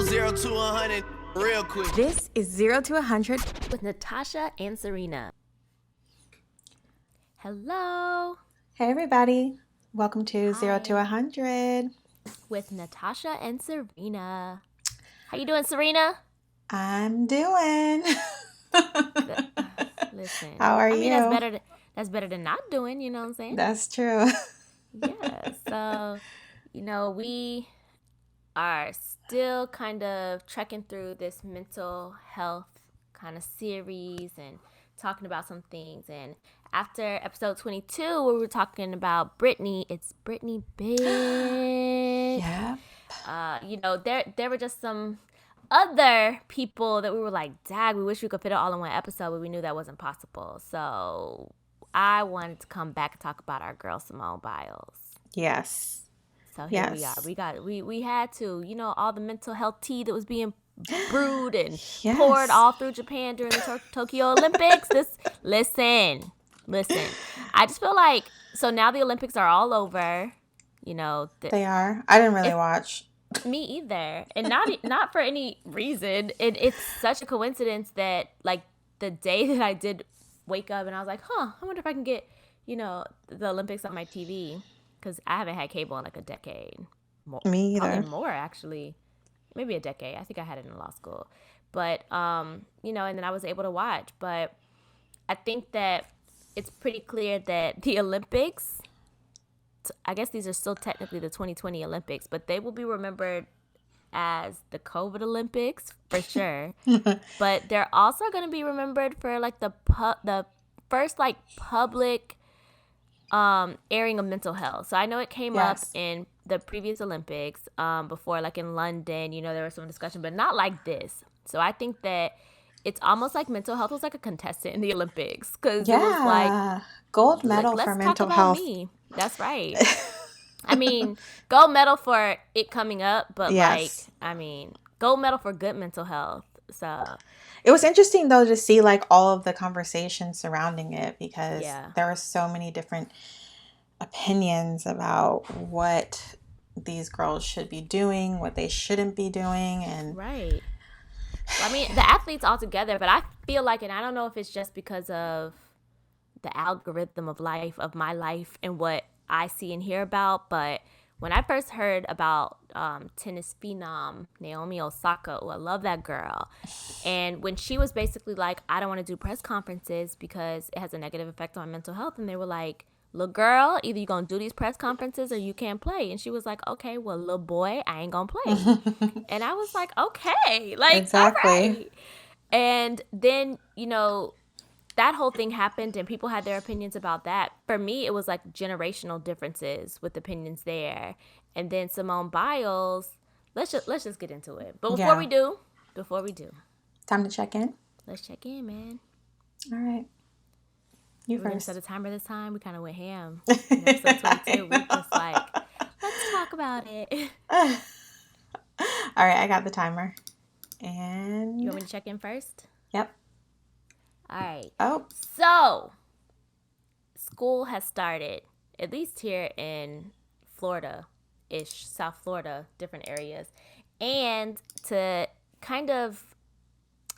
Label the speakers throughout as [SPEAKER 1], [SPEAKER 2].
[SPEAKER 1] 0 to 100 real quick.
[SPEAKER 2] This is 0 to 100
[SPEAKER 3] with Natasha and Serena. Hello.
[SPEAKER 2] Hey everybody. Welcome to
[SPEAKER 3] Hi.
[SPEAKER 2] 0 to 100
[SPEAKER 3] with Natasha and Serena. How you doing, Serena?
[SPEAKER 2] I'm doing.
[SPEAKER 3] Listen.
[SPEAKER 2] How are you?
[SPEAKER 3] That's better than not doing, you know what I'm saying?
[SPEAKER 2] That's true.
[SPEAKER 3] Yeah. So, we are still kind of trekking through this mental health kind of series and talking about some things. And after episode 22, where we were talking about Britney, it's Britney bitch.
[SPEAKER 2] Yeah.
[SPEAKER 3] There were just some other people that we were like, dag, we wish we could fit it all in one episode, but we knew that wasn't possible. So I wanted to come back and talk about our girl Simone Biles.
[SPEAKER 2] Yes.
[SPEAKER 3] So here we are. We had to, all the mental health tea that was being brewed and poured all through Japan during the Tokyo Olympics. Listen. I just feel like, so now the Olympics are all over.
[SPEAKER 2] They are. I didn't really watch.
[SPEAKER 3] Me either, and not for any reason. It's such a coincidence that like the day that I did wake up and I was like, I wonder if I can get the Olympics on my TV. Because I haven't had cable in like a decade.
[SPEAKER 2] Me either.
[SPEAKER 3] Probably more, actually. Maybe a decade. I think I had it in law school. But, and then I was able to watch. But I think that it's pretty clear that the Olympics, I guess these are still technically the 2020 Olympics, but they will be remembered as the COVID Olympics for sure. But they're also going to be remembered for like the first like public airing of mental health. So I know it came up in the previous Olympics, before, like in London, there was some discussion, but not like this. So I think that it's almost like mental health was like a contestant in the Olympics, because it was like
[SPEAKER 2] gold medal for mental health.
[SPEAKER 3] Me. That's right. I mean, gold medal for it coming up, but gold medal for good mental health. So
[SPEAKER 2] it was interesting, though, to see like all of the conversations surrounding it, because there were so many different opinions about what these girls should be doing, what they shouldn't be doing. And
[SPEAKER 3] right. I mean, the athletes all together, but I feel like, and I don't know if it's just because of the algorithm of my life and what I see and hear about, but when I first heard about tennis phenom Naomi Osaka, I love that girl. And when she was basically like, I don't want to do press conferences because it has a negative effect on mental health. And they were like, look, girl, either you're going to do these press conferences or you can't play. And she was like, okay, well, little boy, I ain't going to play. And I was like, okay, like, exactly. All right. And then, that whole thing happened and people had their opinions about that. For me, it was like generational differences with opinions there. And then Simone Biles, let's just get into it. But before we do,
[SPEAKER 2] time to check in.
[SPEAKER 3] Let's check in, man.
[SPEAKER 2] All right. You
[SPEAKER 3] first.
[SPEAKER 2] We're
[SPEAKER 3] going to set a timer this time. We kind of went ham. Episode 22, we just like, let's talk about it.
[SPEAKER 2] All right, I got the timer. And
[SPEAKER 3] you want me to check in first?
[SPEAKER 2] Yep.
[SPEAKER 3] All right.
[SPEAKER 2] Oh.
[SPEAKER 3] So, school has started, at least here in Florida-ish, South Florida, different areas. And to kind of,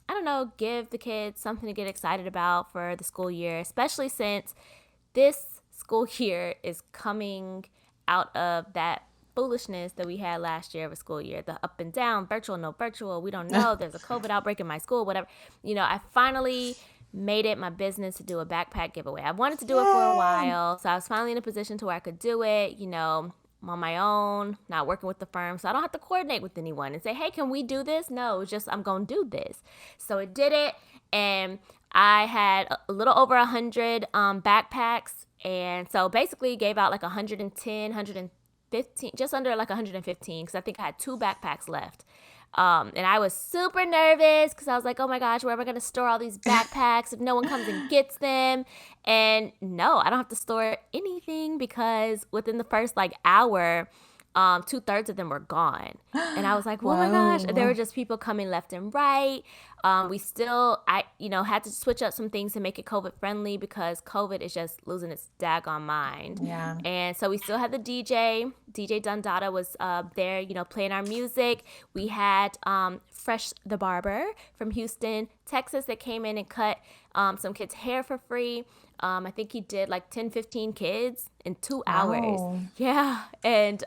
[SPEAKER 3] I don't know, give the kids something to get excited about for the school year, especially since this school year is coming out of that foolishness that we had last year of a school year, the up and down, virtual, no virtual, we don't know, there's a COVID outbreak in my school, whatever. I finally made it my business to do a backpack giveaway. I wanted to do it for a while, so I was finally in a position to where I could do it, I'm on my own, not working with the firm, so I don't have to coordinate with anyone and say, hey, can we do this? No, it's just I'm going to do this. So it did it, and I had a little over 100 backpacks, and so basically gave out like 110, 115, just under like 115, because I think I had 2 backpacks left. And I was super nervous because I was like, oh my gosh, where am I going to store all these backpacks if no one comes and gets them? And no, I don't have to store anything because within the first like hour, 2/3 of them were gone. And I was like, oh my gosh. There were just people coming left and right. I had to switch up some things to make it COVID friendly because COVID is just losing its daggone mind.
[SPEAKER 2] Yeah.
[SPEAKER 3] And so we still had the DJ Dundada was there, playing our music. We had Fresh the Barber from Houston, Texas, that came in and cut some kids' hair for free. I think he did like 10, 15 kids in 2 hours.
[SPEAKER 2] Oh.
[SPEAKER 3] Yeah. And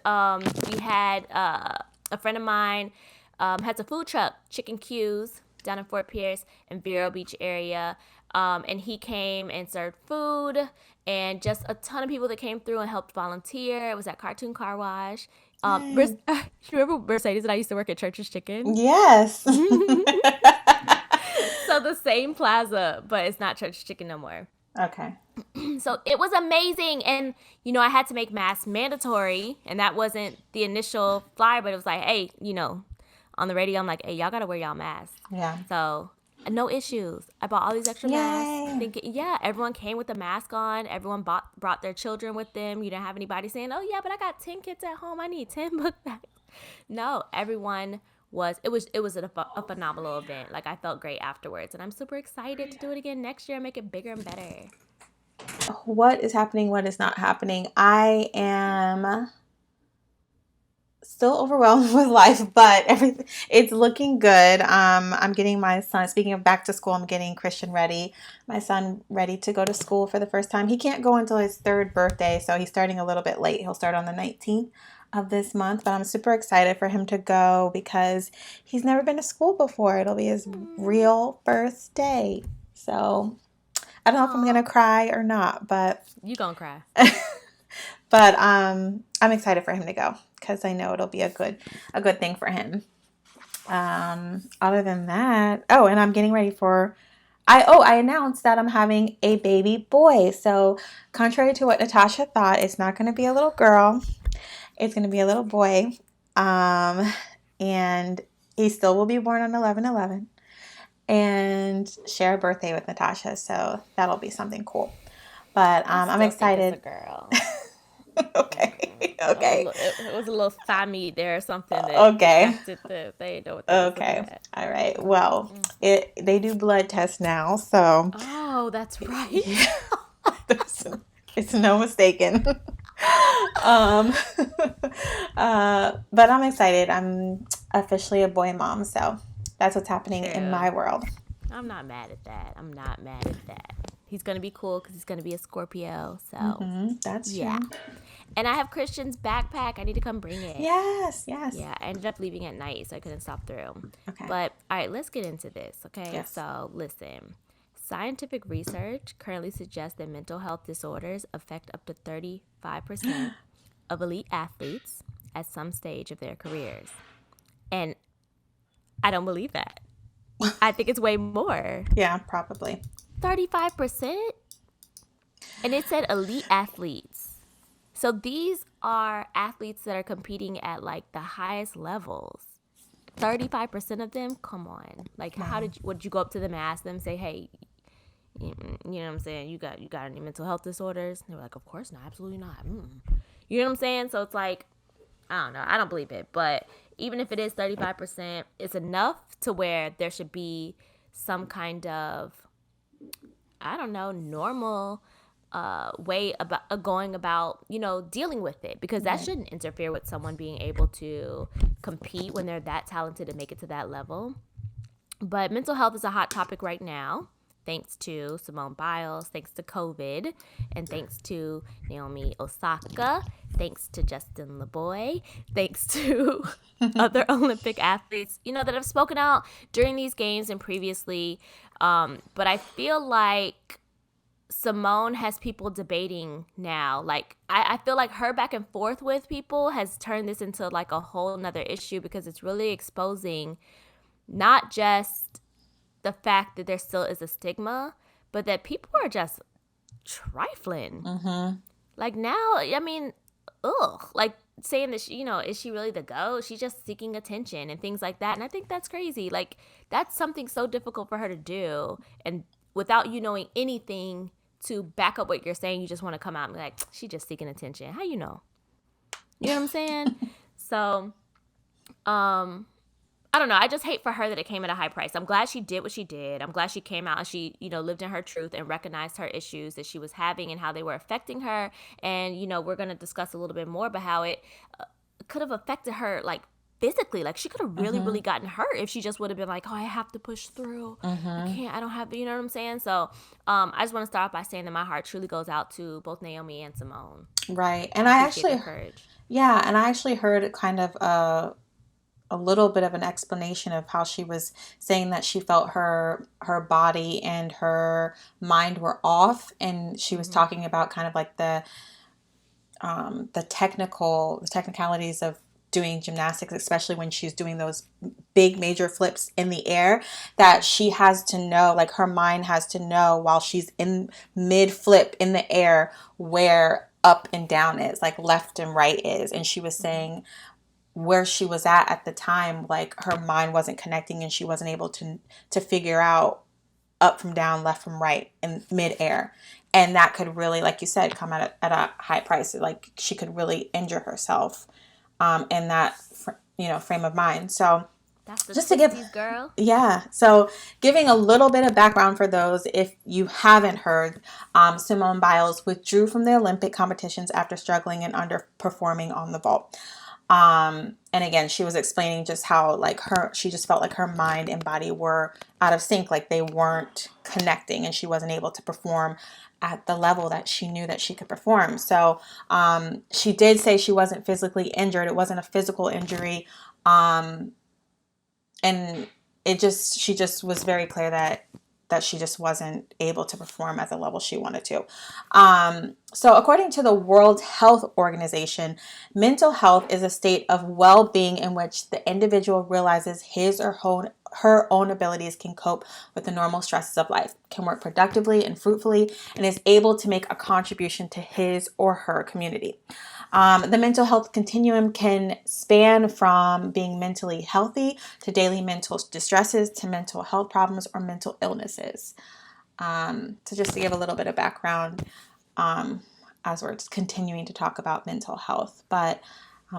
[SPEAKER 3] we had a friend of mine has a food truck, Chicken Q's, down in Fort Pierce and Vero Beach area. And he came and served food, and just a ton of people that came through and helped volunteer. It was at Cartoon Car Wash. You remember Mercedes and I used to work at Church's Chicken?
[SPEAKER 2] Yes.
[SPEAKER 3] So the same plaza, but it's not Church's Chicken no more.
[SPEAKER 2] Okay.
[SPEAKER 3] So it was amazing. And, I had to make masks mandatory, and that wasn't the initial flyer, but it was like, hey, on the radio, I'm like, hey, y'all got to wear y'all masks.
[SPEAKER 2] Yeah.
[SPEAKER 3] So no issues. I bought all these extra masks. Everyone came with a mask on. Everyone brought their children with them. You didn't have anybody saying, oh, yeah, but I got 10 kids at home. I need 10 book bags. No, everyone it was a phenomenal event. Like, I felt great afterwards, and I'm super excited to do it again next year and make it bigger and better.
[SPEAKER 2] What is happening? What is not happening? I am still overwhelmed with life, but everything, it's looking good. I'm getting my son, speaking of back to school, I'm getting Christian ready, my son ready to go to school for the first time. He can't go until his 3rd birthday, so he's starting a little bit late. He'll start on the 19th of this month, but I'm super excited for him to go because he's never been to school before. It'll be his real first day. So I don't know if I'm going to cry or not, but
[SPEAKER 3] you gonna cry.
[SPEAKER 2] But I'm excited for him to go because I know it'll be a good thing for him. Other than that, and I'm getting ready for I announced that I'm having a baby boy. So contrary to what Natasha thought, it's not going to be a little girl. It's going to be a little boy. And he still will be born on 11/11 and share a birthday with Natasha. So that'll be something cool. But I'm excited.
[SPEAKER 3] Think it's a girl.
[SPEAKER 2] Okay.
[SPEAKER 3] It was a little thigh there or something.
[SPEAKER 2] Okay.
[SPEAKER 3] They know what they
[SPEAKER 2] Okay. All right. Well, they do blood tests now, so.
[SPEAKER 3] Oh, that's right.
[SPEAKER 2] Yeah. It's no mistaken. But I'm excited. I'm officially a boy mom, so that's what's happening in my world.
[SPEAKER 3] I'm not mad at that. He's going to be cool because he's going to be a Scorpio. So
[SPEAKER 2] that's
[SPEAKER 3] true. And I have Christian's backpack. I need to come bring it.
[SPEAKER 2] Yes.
[SPEAKER 3] Yeah, I ended up leaving at night, so I couldn't stop through.
[SPEAKER 2] Okay.
[SPEAKER 3] But, all right, let's get into this, okay?
[SPEAKER 2] Yes.
[SPEAKER 3] So, listen. Scientific research currently suggests that mental health disorders affect up to 35% of elite athletes at some stage of their careers. And I don't believe that. I think it's way more.
[SPEAKER 2] Yeah, probably.
[SPEAKER 3] 35%? And it said elite athletes. So these are athletes that are competing at like the highest levels. 35% of them? Come on. Like, would you go up to them and ask them, say, hey, you know what I'm saying? You got any mental health disorders? And they were like, of course not. Absolutely not. You know what I'm saying? So it's like, I don't know. I don't believe it. But even if it is 35%, it's enough to where there should be some kind of, I don't know, normal way about going about, dealing with it, because that shouldn't interfere with someone being able to compete when they're that talented and make it to that level. But mental health is a hot topic right now, thanks to Simone Biles, thanks to COVID, and thanks to Naomi Osaka, thanks to Justin LeBoy, thanks to other Olympic athletes, that have spoken out during these games and previously. But I feel like Simone has people debating now. Like, I feel like her back and forth with people has turned this into like a whole nother issue, because it's really exposing not just the fact that there still is a stigma, but that people are just trifling. Like now, I mean, like saying that, is she really the GOAT? She's just seeking attention and things like that. And I think that's crazy. Like, that's something so difficult for her to do. And without you knowing anything to back up what you're saying, you just want to come out and be like, she's just seeking attention. How you know? You know what I'm saying? So, I don't know. I just hate for her that it came at a high price. I'm glad she did what she did. I'm glad she came out and she, lived in her truth and recognized her issues that she was having and how they were affecting her. And, we're going to discuss a little bit more about how it could have affected her, like, physically. Like, she could have really, really gotten hurt if she just would have been like, oh, I have to push through. I don't have, you know what I'm saying? So I just want to start off by saying that my heart truly goes out to both Naomi and Simone.
[SPEAKER 2] Right. And I actually,
[SPEAKER 3] courage.
[SPEAKER 2] yeah, and I actually heard kind of a little bit of an explanation of how she was saying that she felt her body and her mind were off, and she was talking about kind of like the technicalities of doing gymnastics, especially when she's doing those big major flips in the air, that she has to know, like her mind has to know while she's in mid flip in the air where up and down is, like left and right is. And she was saying where she was at the time, like her mind wasn't connecting and she wasn't able to figure out up from down, left from right in midair. And that could really, like you said, come at a high price. Like she could really injure herself in that, frame of mind. So
[SPEAKER 3] that's the
[SPEAKER 2] just to give,
[SPEAKER 3] girl.
[SPEAKER 2] Yeah. So giving a little bit of background for those, if you haven't heard, Simone Biles withdrew from the Olympic competitions after struggling and underperforming on the vault. And again, she was explaining just how like she just felt like her mind and body were out of sync, like they weren't connecting and she wasn't able to perform at the level that she knew that she could perform. So, she did say she wasn't physically injured. It wasn't a physical injury. And she just was very clear that she just wasn't able to perform at the level she wanted to. So according to the World Health Organization, mental health is a state of well-being in which the individual realizes his or her own abilities, can cope with the normal stresses of life, can work productively and fruitfully, and is able to make a contribution to his or her community. The mental health continuum can span from being mentally healthy to daily mental distresses to mental health problems or mental illnesses. So just to give a little bit of background as we're just continuing to talk about mental health. But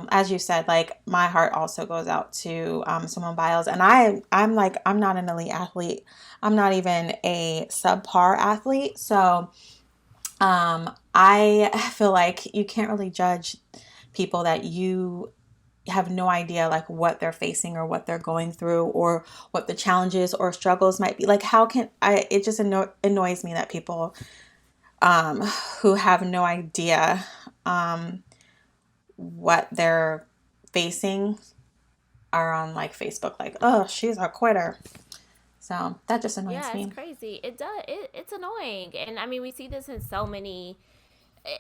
[SPEAKER 2] as you said, like my heart also goes out to Simone Biles. And I'm not an elite athlete. I'm not even a subpar athlete. So I feel like you can't really judge people that you have no idea like what they're facing or what they're going through or what the challenges or struggles might be. Like it just annoys me that people who have no idea what they're facing are on like Facebook like, oh, she's a quitter. So that just annoys me.
[SPEAKER 3] Yeah, it's crazy. It does. It's annoying. And I mean, we see this in so many.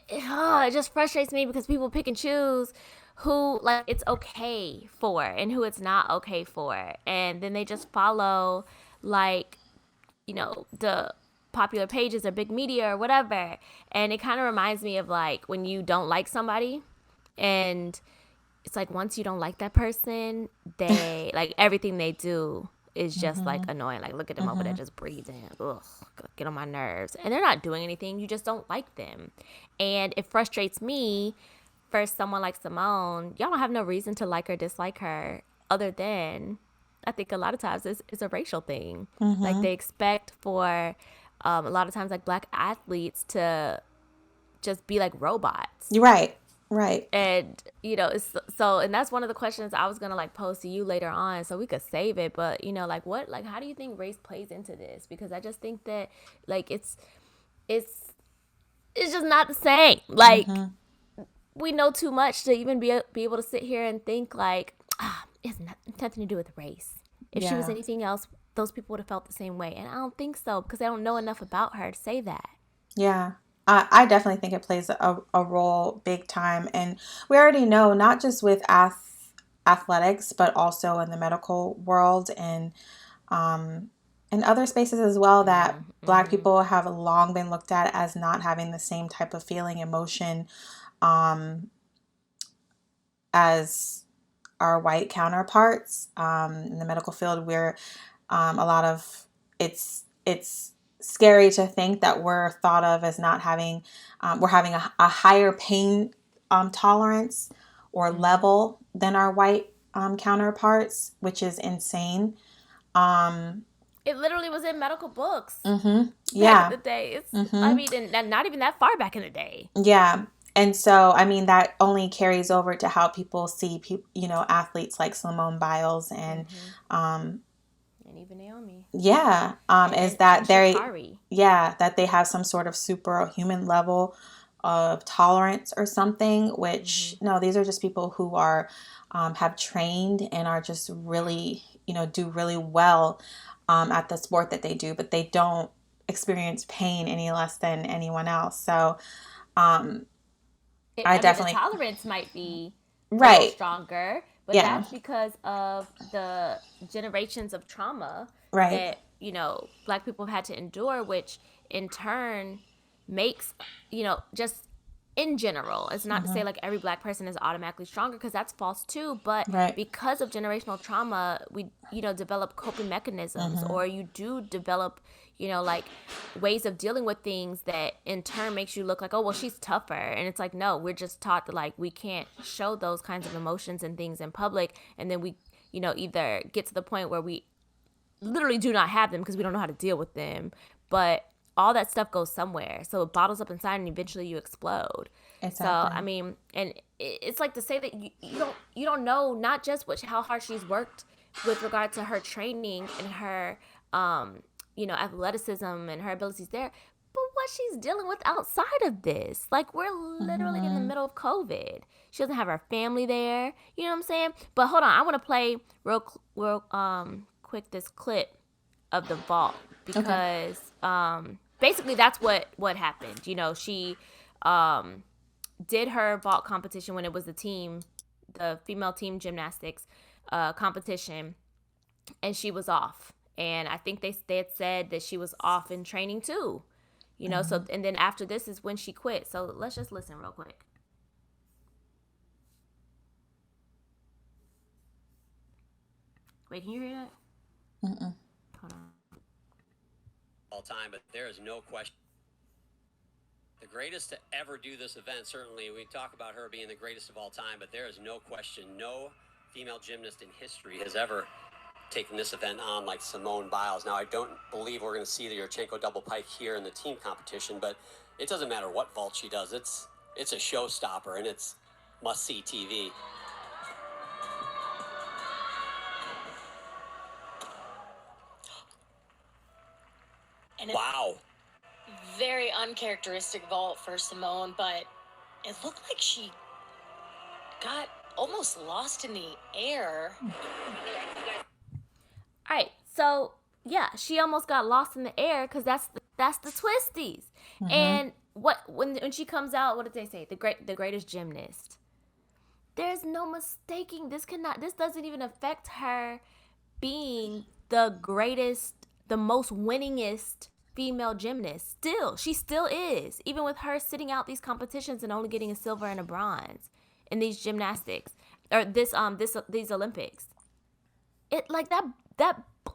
[SPEAKER 3] It just frustrates me because people pick and choose who like it's okay for and who it's not okay for. And then they just follow like, the popular pages or big media or whatever. And it kind of reminds me of like when you don't like somebody and it's like once you don't like that person, they like everything they do is just like annoying. Like look at them over there just breathing. Ugh, get on my nerves. And they're not doing anything. You just don't like them. And it frustrates me for someone like Simone. Y'all don't have no reason to like or dislike her other than I think a lot of times it's a racial thing. Like they expect for a lot of times like black athletes to just be like robots.
[SPEAKER 2] Right.
[SPEAKER 3] And, and that's one of the questions I was going to like pose to you later on so we could save it. But, how do you think race plays into this? Because I just think that like it's just not the same. Like we know too much to even be able to sit here and think like, it's nothing to do with race. If she was anything else, those people would have felt the same way. And I don't think so because I don't know enough about her to say that.
[SPEAKER 2] Yeah. I definitely think it plays a role big time. And we already know, not just with athletics, but also in the medical world and in other spaces as well, that Black people have long been looked at as not having the same type of feeling, emotion as our white counterparts in the medical field, where a lot of it's scary to think that we're thought of as not having, we're having a higher pain tolerance or level than our white counterparts, which is insane.
[SPEAKER 3] It literally was in medical books back
[SPEAKER 2] Yeah.
[SPEAKER 3] in the day. I mean, and not even that far back in the day.
[SPEAKER 2] Yeah. And so, I mean, that only carries over to how people see athletes like Simone Biles and
[SPEAKER 3] even Naomi.
[SPEAKER 2] Yeah. Is that that they have some sort of superhuman level of tolerance or something, which no, these are just people who are have trained and are just really, do really well at the sport that they do, but they don't experience pain any less than anyone else. So I definitely
[SPEAKER 3] the tolerance might be
[SPEAKER 2] right
[SPEAKER 3] a little stronger, but that's because of the generations of trauma that Black people have had to endure, which in turn makes just in general, it's not to say like every Black person is automatically stronger, because that's false too, but because of generational trauma, we develop coping mechanisms, or you do develop like ways of dealing with things that in turn makes you look like, oh well, she's tougher. And it's like, no, we're just taught that like we can't show those kinds of emotions and things in public, and then we either get to the point where we literally do not have them because we don't know how to deal with them, but all that stuff goes somewhere, so it bottles up inside and eventually you explode. Exactly. So I mean, and it's like to say that you don't know not just how hard she's worked with regard to her training and her athleticism and her abilities there, but what she's dealing with outside of this. Like, we're literally in the middle of COVID. She doesn't have her family there. You know what I'm saying? But hold on, I want to play real quick this clip of the vault, because basically that's what happened. She did her vault competition when it was the female team gymnastics competition, and she was off. And I think they had said that she was off in training too. So, and then after this is when she quit. So let's just listen real quick. Wait, can you hear that? Hold on.
[SPEAKER 4] All time, but there is no question. The greatest to ever do this event, certainly we talk about her being the greatest of all time, but there is no question, no female gymnast in history has ever taken this event on like Simone Biles. Now, I don't believe we're going to see the Yurchenko double pike here in the team competition, but it doesn't matter what vault she does. It's a showstopper, and it's must-see TV. Wow.
[SPEAKER 5] Very uncharacteristic vault for Simone, but it looked like she got almost lost in the air.
[SPEAKER 3] All right, so yeah, she almost got lost in the air because that's the twisties. And when she comes out, what did they say? The greatest gymnast. There's no mistaking. This doesn't even affect her being the greatest, the most winningest female gymnast. She still is, even with her sitting out these competitions and only getting a silver and a bronze in these gymnastics or these Olympics. It like that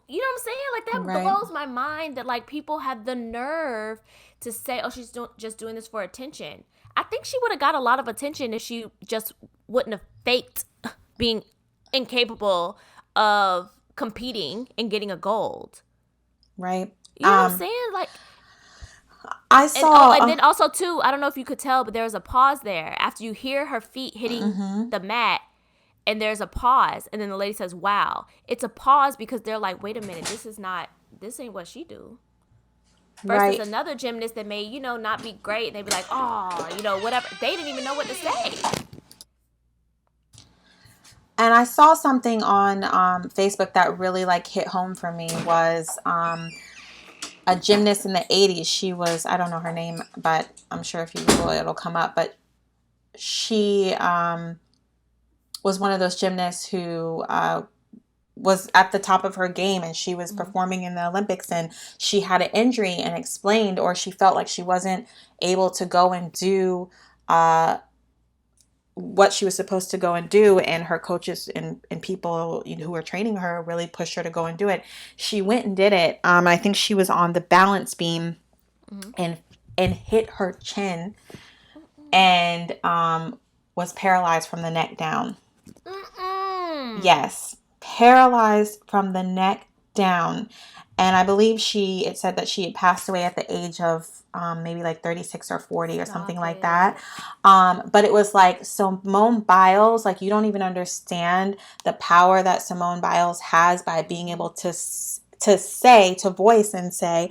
[SPEAKER 3] you know what I'm saying? Like, that blows my mind that like people have the nerve to say, oh, she's just doing this for attention. I think she would have got a lot of attention if she just wouldn't have faked being incapable of competing and getting a gold.
[SPEAKER 2] Right.
[SPEAKER 3] You know what I'm saying? Like,
[SPEAKER 2] I saw.
[SPEAKER 3] And then also too, I don't know if you could tell, but there was a pause there after you hear her feet hitting the mat. And there's a pause, and then the lady says, wow. It's a pause because they're like, wait a minute, this ain't what she do. Versus another gymnast that may, not be great, and they'd be like, oh, whatever. They didn't even know what to say.
[SPEAKER 2] And I saw something on Facebook that really like hit home for me was a gymnast in the 80s. She was, I don't know her name, but I'm sure if you Google it, it'll come up. But she was one of those gymnasts who was at the top of her game, and she was performing in the Olympics, and she had an injury and explained, or she felt like she wasn't able to go and do what she was supposed to go and do, and her coaches and people who were training her really pushed her to go and do it. She went and did it. I think she was on the balance beam and hit her chin, and was paralyzed from the neck down.
[SPEAKER 3] Mm-mm.
[SPEAKER 2] Yes, paralyzed from the neck down. And I believe it said that she had passed away at the age of maybe like 36 or 40 or something like that. But it was like Simone Biles, like you don't even understand the power that Simone Biles has by being able to voice and say,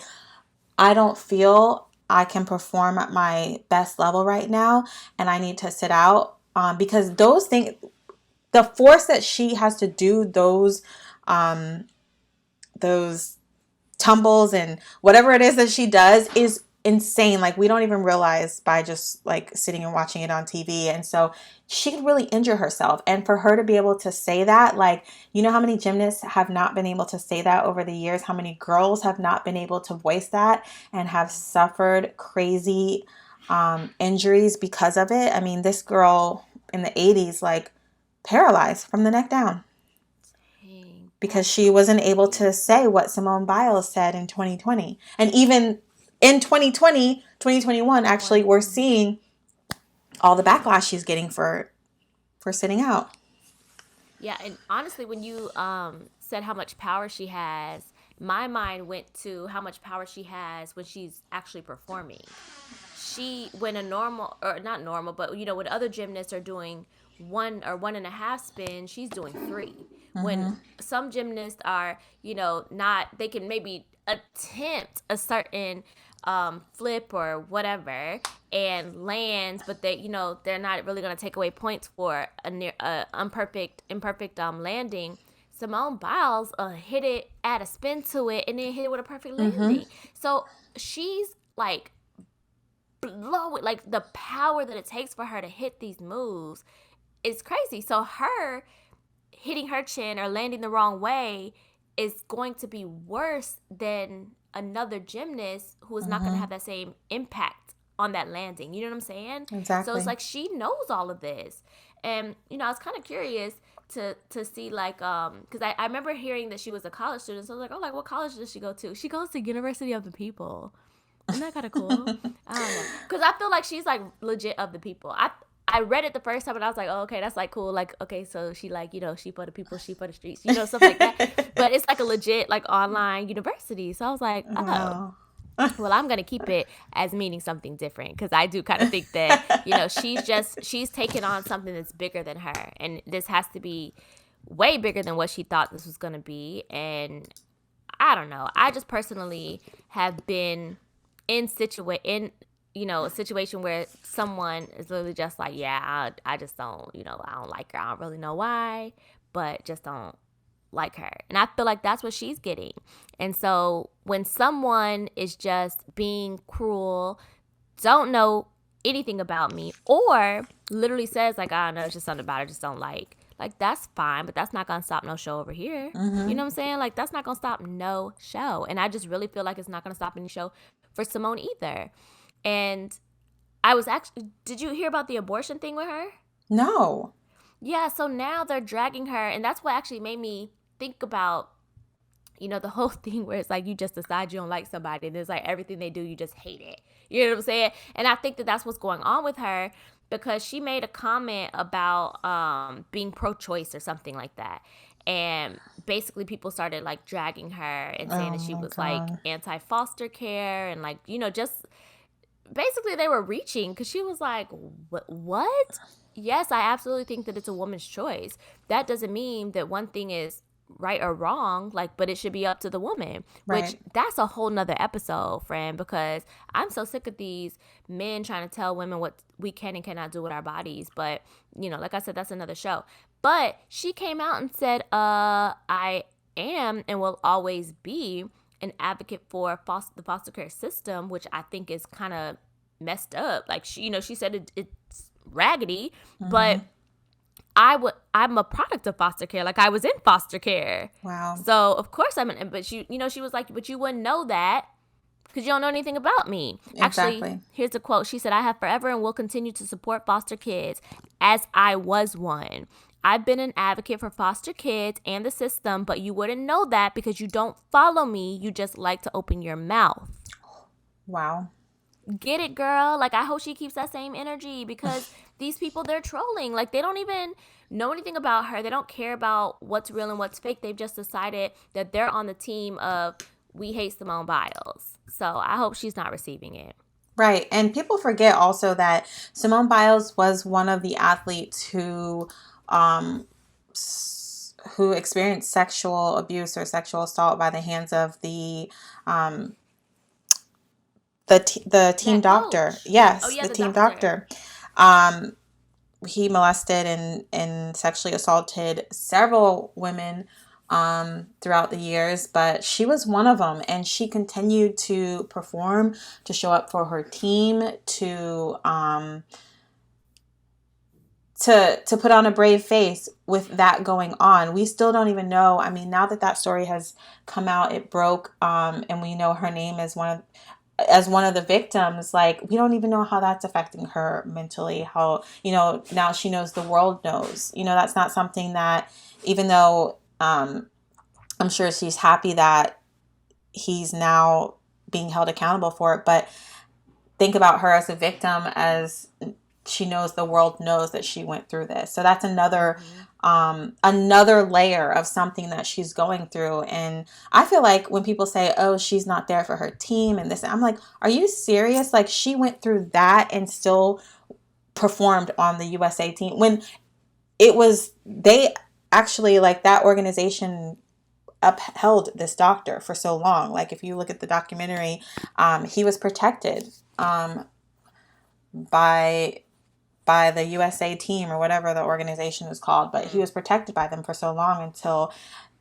[SPEAKER 2] I don't feel I can perform at my best level right now, and I need to sit out. Because those things, the force that she has to do those tumbles and whatever it is that she does is insane. Like we don't even realize by just like sitting and watching it on TV. And so she could really injure herself. And for her to be able to say that, like, you know how many gymnasts have not been able to say that over the years? How many girls have not been able to voice that and have suffered crazy injuries because of it? I mean, this girl in the 80s, like paralyzed from the neck down. Because she wasn't able to say what Simone Biles said in 2020. And even in 2021, actually, we're seeing all the backlash she's getting for sitting out.
[SPEAKER 3] Yeah, and honestly, when you said how much power she has, my mind went to how much power she has when she's actually performing. When when other gymnasts are doing 1 or 1.5 spins, she's doing 3. Mm-hmm. When some gymnasts are, they can maybe attempt a certain flip or whatever and lands, but they're not really going to take away points for a imperfect landing. Simone Biles hit it, add a spin to it, and then hit it with a perfect landing. Mm-hmm. So she's like like the power that it takes for her to hit these moves is crazy. So her hitting her chin or landing the wrong way is going to be worse than another gymnast who is not going to have that same impact on that landing. You know what I'm saying?
[SPEAKER 2] Exactly.
[SPEAKER 3] So it's like she knows all of this. And, I was kind of curious to see, like, because I remember hearing that she was a college student. So I was like, what college does she go to? She goes to University of the People. Isn't that kind of cool? I don't know. Because I feel like she's, like, legit of the people. I read it the first time and I was like, oh, okay, that's like cool. Like, okay, so she like, she for the people, she for the streets, stuff like that. But it's like a legit like online university. So I was like, oh, well, I'm going to keep it as meaning something different. Because I do kind of think that, she's taking on something that's bigger than her. And this has to be way bigger than what she thought this was going to be. And I don't know. I just personally have been in a situation where someone is literally just like, yeah, I just don't, I don't like her. I don't really know why, but just don't like her. And I feel like that's what she's getting. And so when someone is just being cruel, don't know anything about me, or literally says like, I don't know, it's just something about her I just don't like that's fine, but that's not going to stop no show over here. Mm-hmm. You know what I'm saying? Like, that's not going to stop no show. And I just really feel like it's not going to stop any show for Simone either. And did you hear about the abortion thing with her?
[SPEAKER 2] No.
[SPEAKER 3] Yeah, so now they're dragging her, and that's what actually made me think about, the whole thing where it's like you just decide you don't like somebody, and it's like everything they do, you just hate it. You know what I'm saying? And I think that that's what's going on with her, because she made a comment about being pro-choice or something like that. And basically people started like dragging her and saying that she was like anti-foster care and like, just basically they were reaching, because she was like, what? Yes, I absolutely think that it's a woman's choice. That doesn't mean that one thing is right or wrong, like, but it should be up to the woman. Right. Which that's a whole nother episode, friend, because I'm so sick of these men trying to tell women what we can and cannot do with our bodies. But, like I said, that's another show. But she came out and said, I am and will always be an advocate for the foster care system, which I think is kind of messed up. Like, she said it's raggedy, but I'm a product of foster care. Like, I was in foster care.
[SPEAKER 2] Wow.
[SPEAKER 3] So of course but she was like, but you wouldn't know that because you don't know anything about me.
[SPEAKER 2] Exactly.
[SPEAKER 3] Actually, here's a quote. She said, I have forever and will continue to support foster kids as I was one. I've been an advocate for foster kids and the system, but you wouldn't know that because you don't follow me. You just like to open your mouth.
[SPEAKER 2] Wow.
[SPEAKER 3] Get it, girl? Like, I hope she keeps that same energy, because these people they're trolling. Like, they don't even know anything about her. They don't care about what's real and what's fake. They've just decided that they're on the team of we hate Simone Biles. So I hope she's not receiving it.
[SPEAKER 2] Right. And people forget also that Simone Biles was one of the athletes who experienced sexual abuse or sexual assault by the hands of the team doctor.
[SPEAKER 3] Coach.
[SPEAKER 2] Yes,
[SPEAKER 3] oh, yeah,
[SPEAKER 2] the team
[SPEAKER 3] doctor.
[SPEAKER 2] He molested and sexually assaulted several women throughout the years, but she was one of them, and she continued to perform, to show up for her team, to put on a brave face with that going on. We still don't even know. I mean, now that story has come out, it broke, and we know her name as one of the victims. Like, we don't even know how that's affecting her mentally, how, now she knows, the world knows, that's not something that, even though I'm sure she's happy that he's now being held accountable for it, but think about her as a victim, as she knows the world knows that she went through this. So that's another layer of something that she's going through. And I feel like when people say, oh, she's not there for her team and this, I'm like, are you serious? Like, she went through that and still performed on the USA team when they actually, like, that organization upheld this doctor for so long. Like, if you look at the documentary, he was protected by the USA team, or whatever the organization is called, but he was protected by them for so long until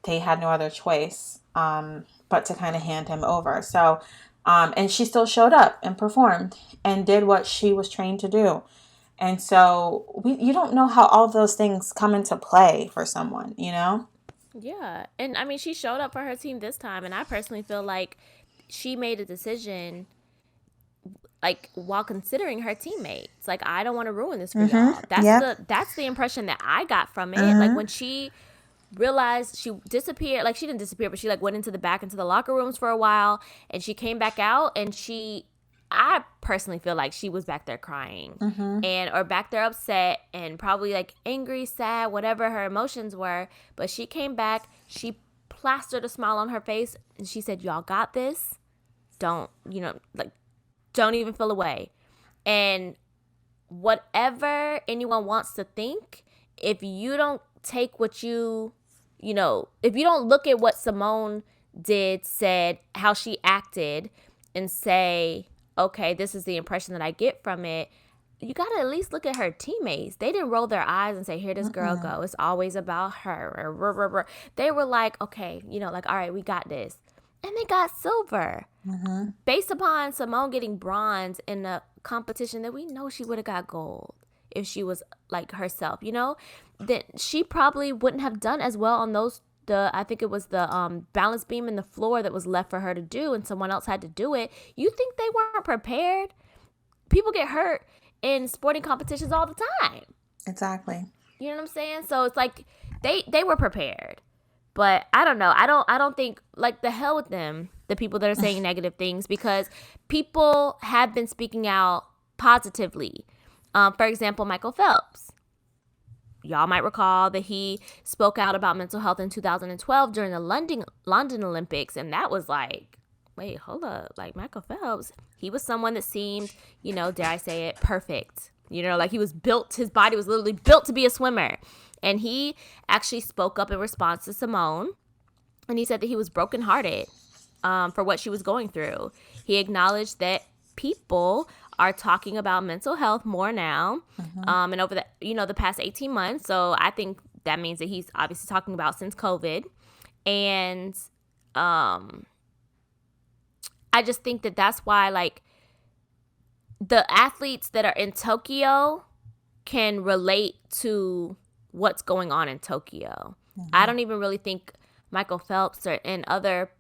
[SPEAKER 2] they had no other choice but to kind of hand him over. So, and she still showed up and performed and did what she was trained to do. And so you don't know how all of those things come into play for someone,
[SPEAKER 3] Yeah. And I mean, she showed up for her team this time, and I personally feel like she made a decision, like, while considering her teammates. Like, I don't want to ruin this for y'all. That's the impression that I got from it. Like, when she realized she disappeared, like, she didn't disappear, but she, like, went into the locker rooms for a while, and she came back out, and I personally feel like she was back there crying or back there upset and probably, like, angry, sad, whatever her emotions were. But she came back, she plastered a smile on her face, and she said, y'all got this. Don't even feel away. And whatever anyone wants to think, if you don't take what if you don't look at what Simone did, said, how she acted, and say, okay, this is the impression that I get from it, you got to at least look at her teammates. They didn't roll their eyes and say, here this girl go. It's always about her. They were like, okay, like, all right, we got this. And they got silver. Based upon Simone getting bronze in a competition that we know she would have got gold if she was, like, herself, then she probably wouldn't have done as well on I think it was the balance beam and the floor that was left for her to do, and someone else had to do it. You think they weren't prepared? People get hurt in sporting competitions all the time.
[SPEAKER 2] Exactly.
[SPEAKER 3] You know what I'm saying? So it's like they were prepared. But I don't know. I don't think, like, the hell with them, the people that are saying negative things, because people have been speaking out positively. For example, Michael Phelps. Y'all might recall that he spoke out about mental health in 2012 during the London Olympics. And that was like, wait, hold up. Like, Michael Phelps, he was someone that seemed, dare I say it, perfect. Like, his body was literally built to be a swimmer. And he actually spoke up in response to Simone. And he said that he was brokenhearted for what she was going through. He acknowledged that people are talking about mental health more now and over the past 18 months. So I think that means that he's obviously talking about since COVID. And I just think that that's why, like, the athletes that are in Tokyo can relate to what's going on in Tokyo. I don't even really think Michael Phelps and other,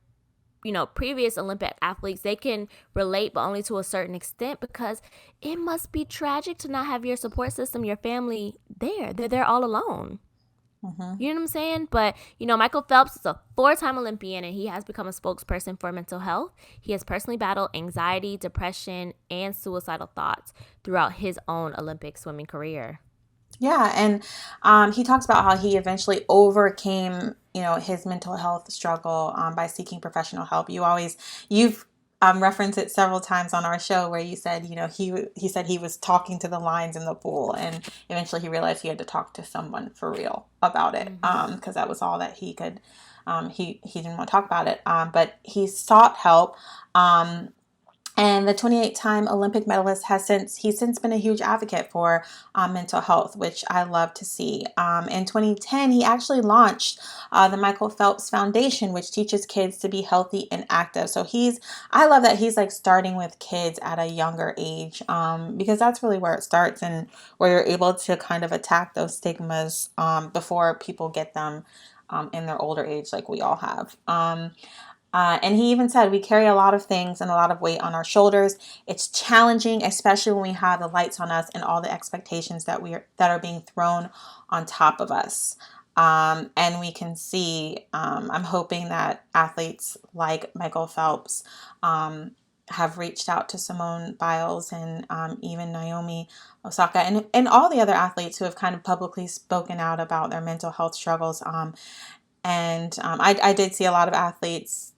[SPEAKER 3] previous Olympic athletes, they can relate, but only to a certain extent, because it must be tragic to not have your support system, your family there. They're all alone. You know what I'm saying? But, Michael Phelps is a 4-time Olympian, and he has become a spokesperson for mental health. He has personally battled anxiety, depression, and suicidal thoughts throughout his own Olympic swimming career.
[SPEAKER 2] Yeah, and he talks about how he eventually overcame, his mental health struggle by seeking professional help. You've referenced it several times on our show where you said, he said he was talking to the lines in the pool, and eventually he realized he had to talk to someone for real about it, because that was all that he could. He didn't want to talk about it, but he sought help. And the 28-time Olympic medalist he's since been a huge advocate for mental health, which I love to see. In 2010, he actually launched the Michael Phelps Foundation, which teaches kids to be healthy and active. So I love that he's like starting with kids at a younger age, because that's really where it starts and where you're able to kind of attack those stigmas before people get them in their older age, like we all have. And he even said, we carry a lot of things and a lot of weight on our shoulders. It's challenging, especially when we have the lights on us and all the expectations that are being thrown on top of us. And we can see, I'm hoping that athletes like Michael Phelps have reached out to Simone Biles and even Naomi Osaka and all the other athletes who have kind of publicly spoken out about their mental health struggles. And I did see a lot of athletes,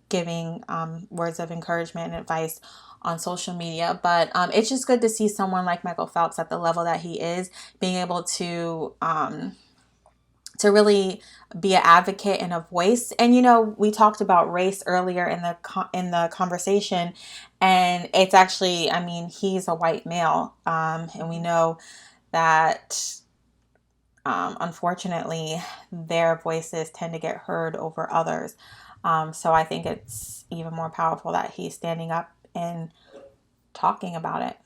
[SPEAKER 2] giving words of encouragement and advice on social media. But it's just good to see someone like Michael Phelps at the level that he is, being able to really be an advocate and a voice. And, we talked about race earlier in the conversation. And it's actually, he's a white male. And we know that unfortunately, their voices tend to get heard over others. So I think it's even more powerful that he's standing up and talking about it.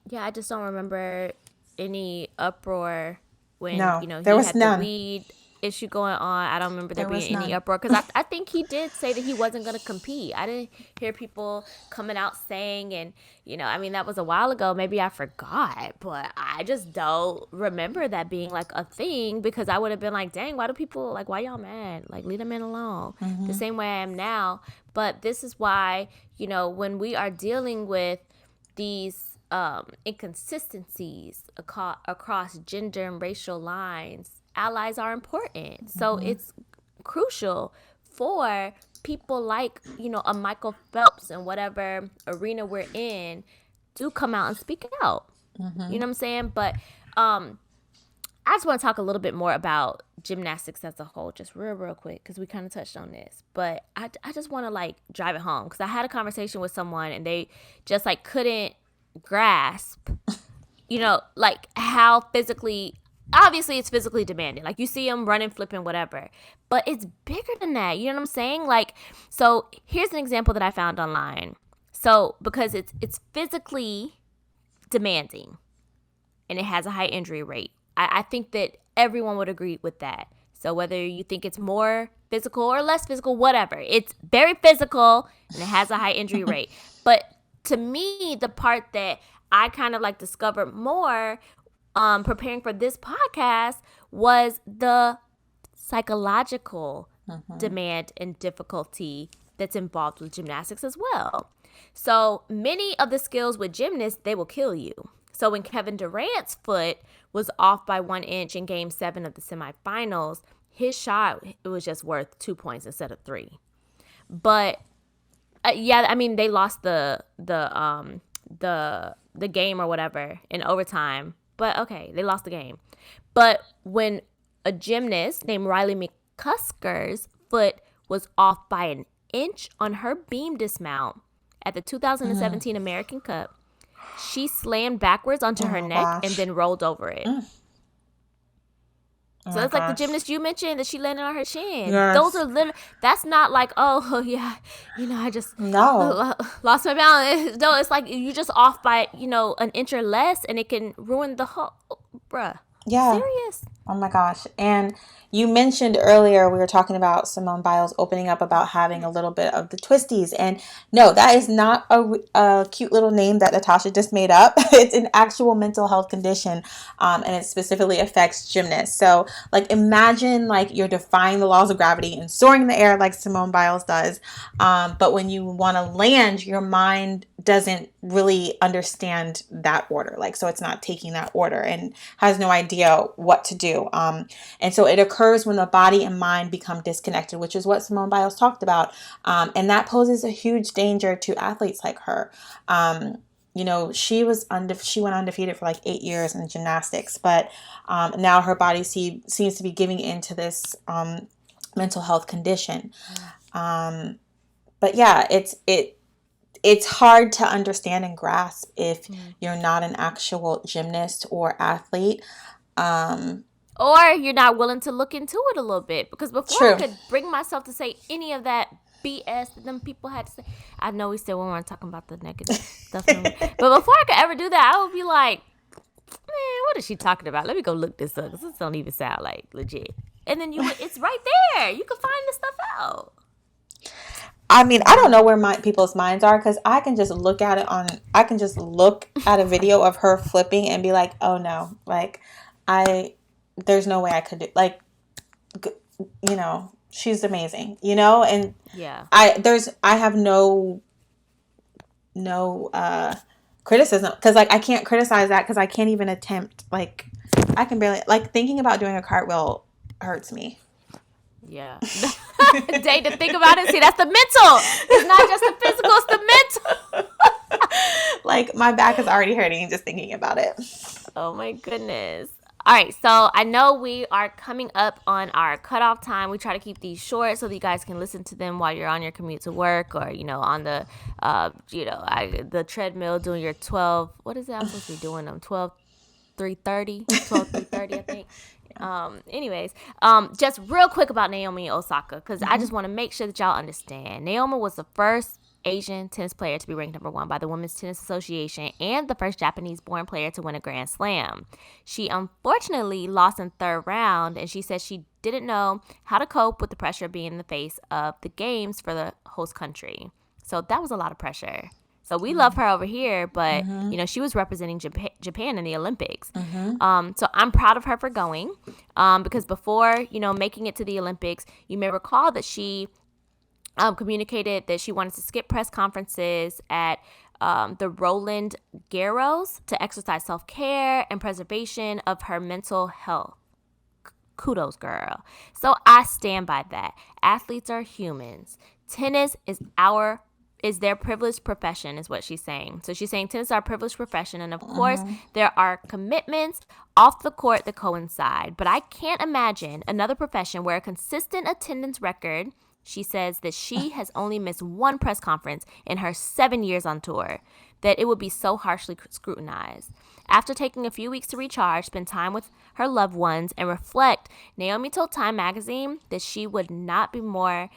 [SPEAKER 3] Yeah, I just don't remember any uproar when,
[SPEAKER 2] No,
[SPEAKER 3] he
[SPEAKER 2] there was
[SPEAKER 3] had
[SPEAKER 2] none.
[SPEAKER 3] the weed issue going on. I don't remember there being any uproar, because I think he did say that he wasn't going to compete. I didn't hear people coming out saying, and that was a while ago. Maybe I forgot, but I just don't remember that being like a thing, because I would have been like, dang, why do people why y'all mad? Like, leave the man alone. The same way I am now. But this is why, when we are dealing with these inconsistencies across gender and racial lines, allies are important. So it's crucial for people like, a Michael Phelps and whatever arena we're in to come out and speak out. You know what I'm saying? But I just want to talk a little bit more about gymnastics as a whole, just real quick, because we kind of touched on this. But I just want to drive it home, because I had a conversation with someone and they just couldn't grasp, how physically, obviously it's physically demanding. You see them running, flipping, whatever, but it's bigger than that. You know what I'm saying? So here's an example that I found online. So because it's physically demanding and it has a high injury rate, I think that everyone would agree with that. So whether you think it's more physical or less physical, whatever, it's very physical and it has a high injury rate. But to me, the part that I kind of discovered more preparing for this podcast was the psychological demand and difficulty that's involved with gymnastics as well. So many of the skills with gymnasts, they will kill you. So when Kevin Durant's foot was off by 1 inch in Game 7 of the semifinals, his shot, it was just worth 2 points instead of 3. But they lost the game or whatever in overtime. But okay, they lost the game. But when a gymnast named Riley McCusker's foot was off by 1 inch on her beam dismount at the 2017 American Cup, she slammed backwards onto her neck and then rolled over it. So it's the gymnast you mentioned that she landed on her chin.
[SPEAKER 2] Yes.
[SPEAKER 3] Those are literally, that's not I just lost my balance. No, it's you just off by, an inch or less, and it can ruin the whole, bruh.
[SPEAKER 2] Yeah.
[SPEAKER 3] Serious.
[SPEAKER 2] Oh my gosh. And you mentioned earlier, we were talking about Simone Biles opening up about having a little bit of the twisties. And no, that is not a cute little name that Natasha just made up. It's an actual mental health condition. And it specifically affects gymnasts. So like imagine like you're defying the laws of gravity and soaring in the air like Simone Biles does. But when you want to land, your mind doesn't really understand that order. Like, so it's not taking that order and has no idea what to do. And so it occurs when the body and mind become disconnected, which is what Simone Biles talked about. And that poses a huge danger to athletes like her. You know, she went undefeated for like 8 years in gymnastics, but now her body seems to be giving into this mental health condition. But yeah, it's hard to understand and grasp if you're not an actual gymnast or athlete.
[SPEAKER 3] Or you're not willing to look into it a little bit. Because before I could bring myself to say any of that BS that them people had to say, I know we still weren't talking about the negative stuff. But before I could ever do that, I would be like, man, what is she talking about? Let me go look this up, because this don't even sound like legit. And then it's right there. You can find this stuff out.
[SPEAKER 2] I mean, I don't know where people's minds are, because I can just look at a video of her flipping and be like, oh no, like there's no way I could do, like, you know, she's amazing, you know? And
[SPEAKER 3] yeah,
[SPEAKER 2] I have no criticism, because like I can't criticize that, because I can't even attempt, like I can barely, like thinking about doing a cartwheel hurts me.
[SPEAKER 3] Yeah. Day to think about it. See, that's the mental. It's not just the physical, it's the mental.
[SPEAKER 2] Like my back is already hurting just thinking about it.
[SPEAKER 3] Oh my goodness. All right, so I know we are coming up on our cutoff time. We try to keep these short so that you guys can listen to them while you're on your commute to work, or on the the treadmill doing your 12. What is it? I'm supposed to be doing them 12:30, I think. Anyways, just real quick about Naomi Osaka, because I just want to make sure that y'all understand. Naomi was the first Asian tennis player to be ranked number 1 by the Women's Tennis Association and the first Japanese-born player to win a Grand Slam. She unfortunately lost in third round, and she said she didn't know how to cope with the pressure of being in the face of the games for the host country. So that was a lot of pressure. So we love her over here, but, she was representing Japan in the Olympics. So I'm proud of her for going, because before, making it to the Olympics, you may recall that she communicated that she wanted to skip press conferences at the Roland Garros to exercise self-care and preservation of her mental health. Kudos, girl. So I stand by that. Athletes are humans. Tennis is their privileged profession, is what she's saying. So she's saying tennis is our privileged profession, and of course there are commitments off the court that coincide. But I can't imagine another profession where a consistent attendance record. She says that she has only missed 1 press conference in her 7 years on tour, that it would be so harshly scrutinized. After taking a few weeks to recharge, spend time with her loved ones, and reflect, Naomi told Time magazine that she could not be more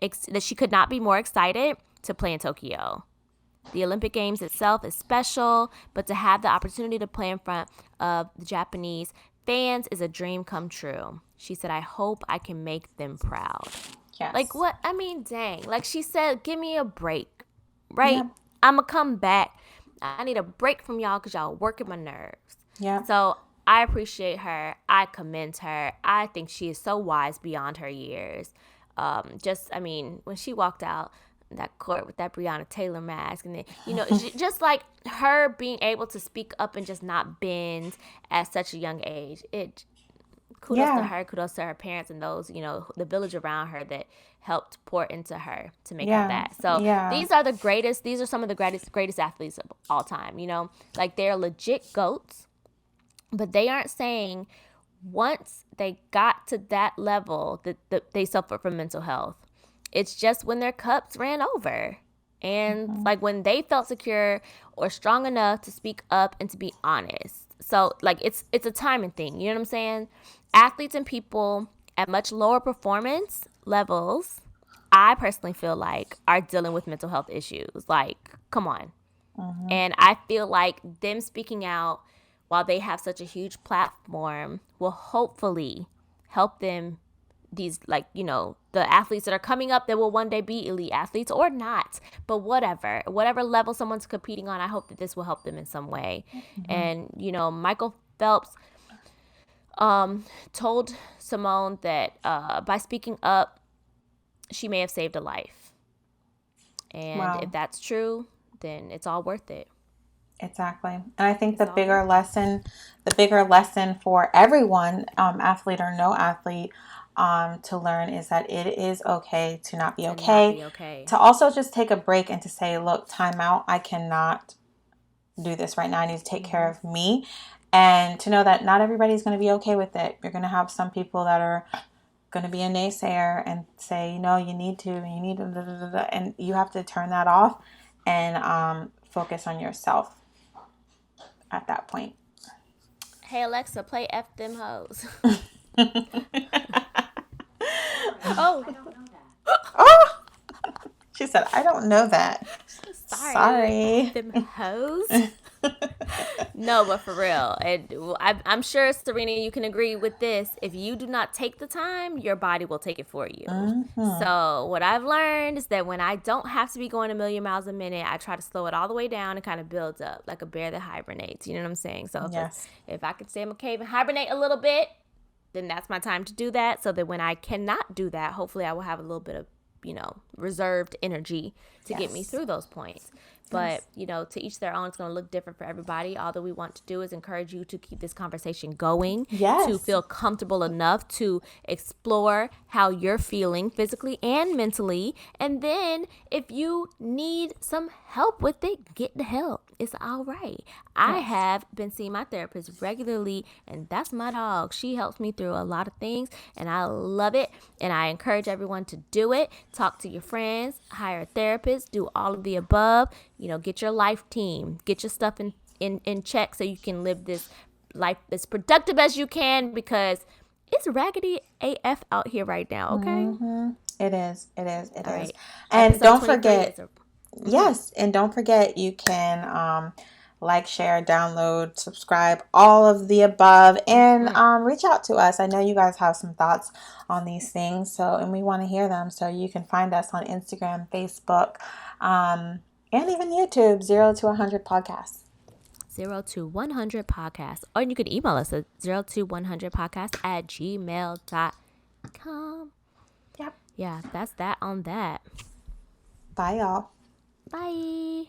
[SPEAKER 3] excited to play in Tokyo. The Olympic Games itself is special, but to have the opportunity to play in front of the Japanese fans is a dream come true. She said, I hope I can make them proud.
[SPEAKER 2] Yes.
[SPEAKER 3] Like, what? I mean, dang. Like she said, give me a break, right?
[SPEAKER 2] Yeah.
[SPEAKER 3] I'm going to come back. I need a break from y'all because y'all working my nerves.
[SPEAKER 2] Yeah.
[SPEAKER 3] So I appreciate her. I commend her. I think she is so wise beyond her years. When she walked out that court with that Breonna Taylor mask, and then, just like her being able to speak up and just not bend at such a young age, kudos to her, kudos to her parents and those, the village around her that helped pour into her to make her that. So these are some of the greatest athletes of all time, like they're legit GOATs, but they aren't saying once they got to that level that they suffer from mental health. It's just when their cups ran over, and like when they felt secure or strong enough to speak up and to be honest. So like it's a timing thing, you know what I'm saying? Athletes and people at much lower performance levels, I personally feel like, are dealing with mental health issues. Like, come on. And I feel like them speaking out while they have such a huge platform, will hopefully help them, these, like, you know, the athletes that are coming up that will one day be elite athletes or not, but whatever level someone's competing on, I hope that this will help them in some way. And, you know, Michael Phelps told Simone that by speaking up, she may have saved a life. And if that's true, then it's all worth it.
[SPEAKER 2] Exactly. And I think the bigger lesson for everyone, athlete or no athlete, to learn is that it is okay to not be okay. To also just take a break and to say, look, time out. I cannot do this right now. I need to take care of me. And to know that not everybody's going to be okay with it. You're going to have some people that are going to be a naysayer and say, no, you need to, and you have to turn that off and focus on yourself at that point.
[SPEAKER 3] Hey, Alexa, play F Them Hoes.
[SPEAKER 2] Oh. Oh. She said, I don't know that. Sorry.
[SPEAKER 3] Them hoes. No, but for real. And I'm sure, Serena, you can agree with this. If you do not take the time, your body will take it for you. Mm-hmm. So what I've learned is that when I don't have to be going 1,000,000 miles a minute, I try to slow it all the way down and kind of build up like a bear that hibernates. You know what I'm saying? So if I could stay in my cave and hibernate a little bit, then that's my time to do that. So that when I cannot do that, hopefully I will have a little bit of, you know, reserved energy to get me through those points. But, you know, to each their own. It's going to look different for everybody. All that we want to do is encourage you to keep this conversation going, to feel comfortable enough to explore how you're feeling physically and mentally. And then if you need some help with it, get the help. It's all right. I have been seeing my therapist regularly, and that's my dog. She helps me through a lot of things, and I love it. And I encourage everyone to do it. Talk to your friends, hire a therapist, do all of the above. You know, get your life team, get your stuff in check so you can live this life as productive as you can, because it's raggedy AF out here right now, okay?
[SPEAKER 2] Mm-hmm. It is.
[SPEAKER 3] Right.
[SPEAKER 2] And don't forget, and don't forget, you can like, share, download, subscribe, all of the above, and reach out to us. I know you guys have some thoughts on these things, and we want to hear them. So you can find us on Instagram, Facebook, and even YouTube, 0 to 100 Podcasts.
[SPEAKER 3] 0 to 100 Podcasts. Or you can email us at 0 to 100 podcast@gmail.com.
[SPEAKER 2] Yep.
[SPEAKER 3] Yeah, that's that on that.
[SPEAKER 2] Bye, y'all.
[SPEAKER 3] Bye.